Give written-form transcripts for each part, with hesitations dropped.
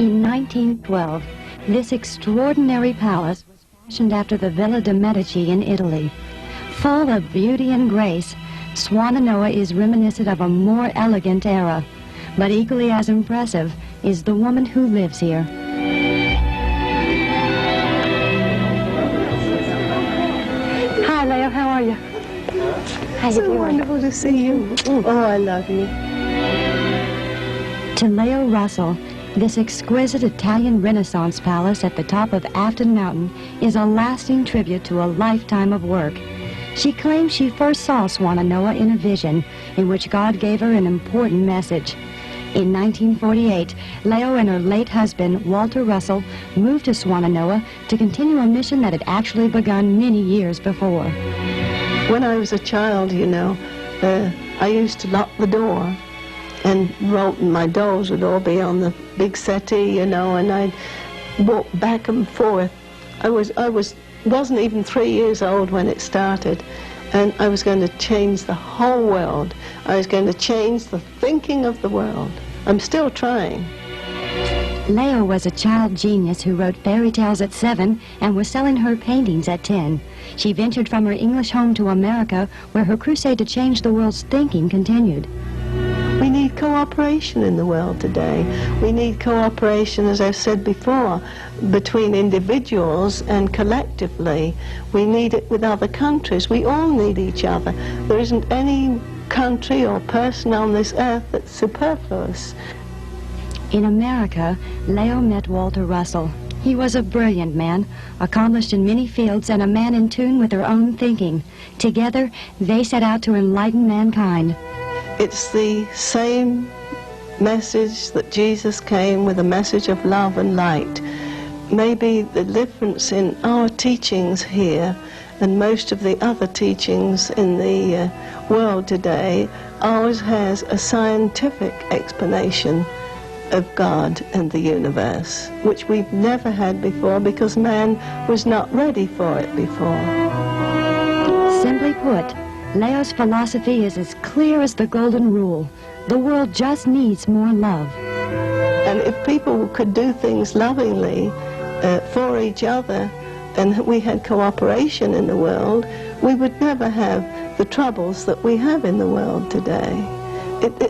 In 1912, this extraordinary palace was fashioned after the Villa de' Medici in Italy. Full of beauty and grace, Swannanoa is reminiscent of a more elegant era, but equally as impressive is the woman who lives here. Hi, Leo, how are you? How you doing? Wonderful to see you. Oh, I love you. To Leo Russell, this exquisite Italian Renaissance palace at the top of Afton Mountain is a lasting tribute to a lifetime of work. She claims she first saw Swannanoa in a vision in which God gave her an important message. In 1948, Leo and her late husband, Walter Russell, moved to Swannanoa to continue a mission that had actually begun many years before. When I was a child, you know, I used to lock the door, and my dolls would all be on the big settee, you know, and I'd walk back and forth. I wasn't even 3 years old when it started, and I was going to change the whole world. I was going to change the thinking of the world. I'm still trying. Leo was a child genius who wrote fairy tales at 7 and was selling her paintings at 10. She ventured from her English home to America, where her crusade to change the world's thinking continued. We need cooperation in the world today. We need cooperation, as I've said before, between individuals and collectively. We need it with other countries. We all need each other. There isn't any country or person on this earth that's superfluous. In America, Leo met Walter Russell. He was a brilliant man, accomplished in many fields, and a man in tune with their own thinking. Together, they set out to enlighten mankind. It's the same message that Jesus came with, a message of love and light. Maybe the difference in our teachings here and most of the other teachings in the world today, ours has a scientific explanation of God and the universe, which we've never had before because man was not ready for it before. Simply put, Leo's philosophy is as clear as the golden rule. The world just needs more love. And if people could do things lovingly for each other, and we had cooperation in the world, we would never have the troubles that we have in the world today.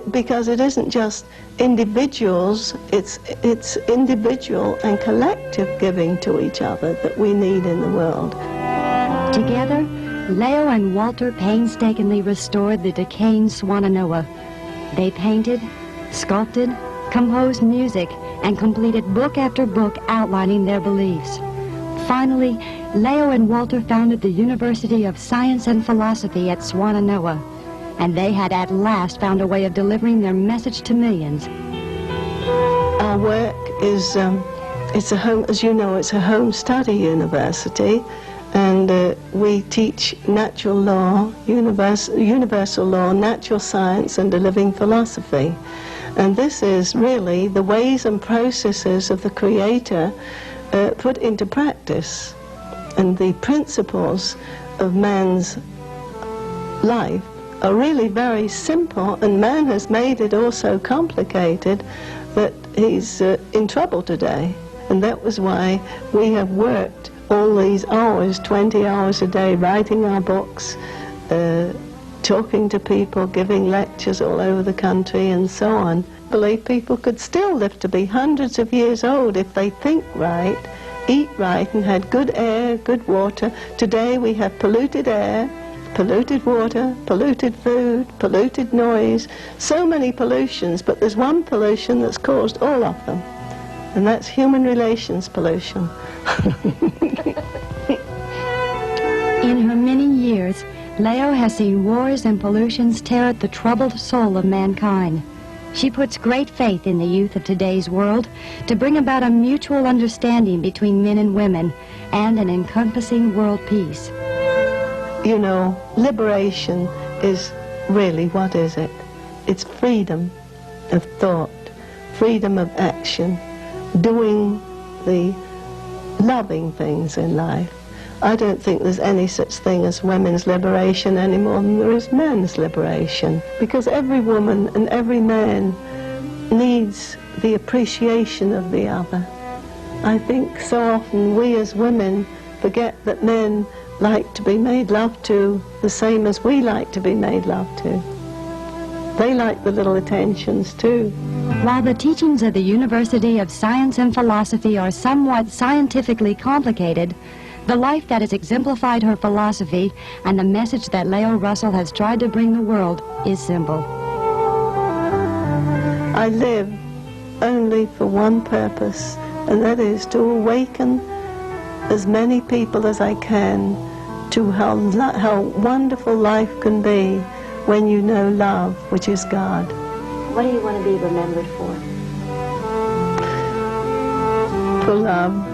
Because it isn't just individuals, it's individual and collective giving to each other that we need in the world. Together, Leo and Walter painstakingly restored the decaying Swannanoa. They painted, sculpted, composed music, and completed book after book outlining their beliefs. Finally, Leo and Walter founded the University of Science and Philosophy at Swannanoa, and they had at last found a way of delivering their message to millions. Our work is, it's a home, as you know, it's a home study university. And we teach natural law, universal law, natural science, and a living philosophy. And this is really the ways and processes of the Creator put into practice. And the principles of man's life are really very simple, and man has made it all so complicated that he's in trouble today. And that was why we have worked all these hours, 20 hours a day, writing our books, talking to people, giving lectures all over the country, and so on. I believe people could still live to be hundreds of years old if they think right, eat right, and had good air, good water. Today we have polluted air, polluted water, polluted food, polluted noise, so many pollutions, but there's one pollution that's caused all of them, and that's human relations pollution. In her many years, Leo has seen wars and pollutions tear at the troubled soul of mankind. She puts great faith in the youth of today's world to bring about a mutual understanding between men and women and an encompassing world peace. You know, liberation is really, what is it? It's freedom of thought, freedom of action, doing the loving things in life. I don't think there's any such thing as women's liberation any more than there is men's liberation, because every woman and every man needs the appreciation of the other. I think so often we as women forget that men like to be made love to the same as we like to be made love to. They like the little attentions too. While the teachings of the University of Science and Philosophy are somewhat scientifically complicated, the life that has exemplified her philosophy and the message that Leo Russell has tried to bring the world is simple. I live only for one purpose, and that is to awaken as many people as I can to how wonderful life can be when you know love, which is God. What do you want to be remembered for? For love.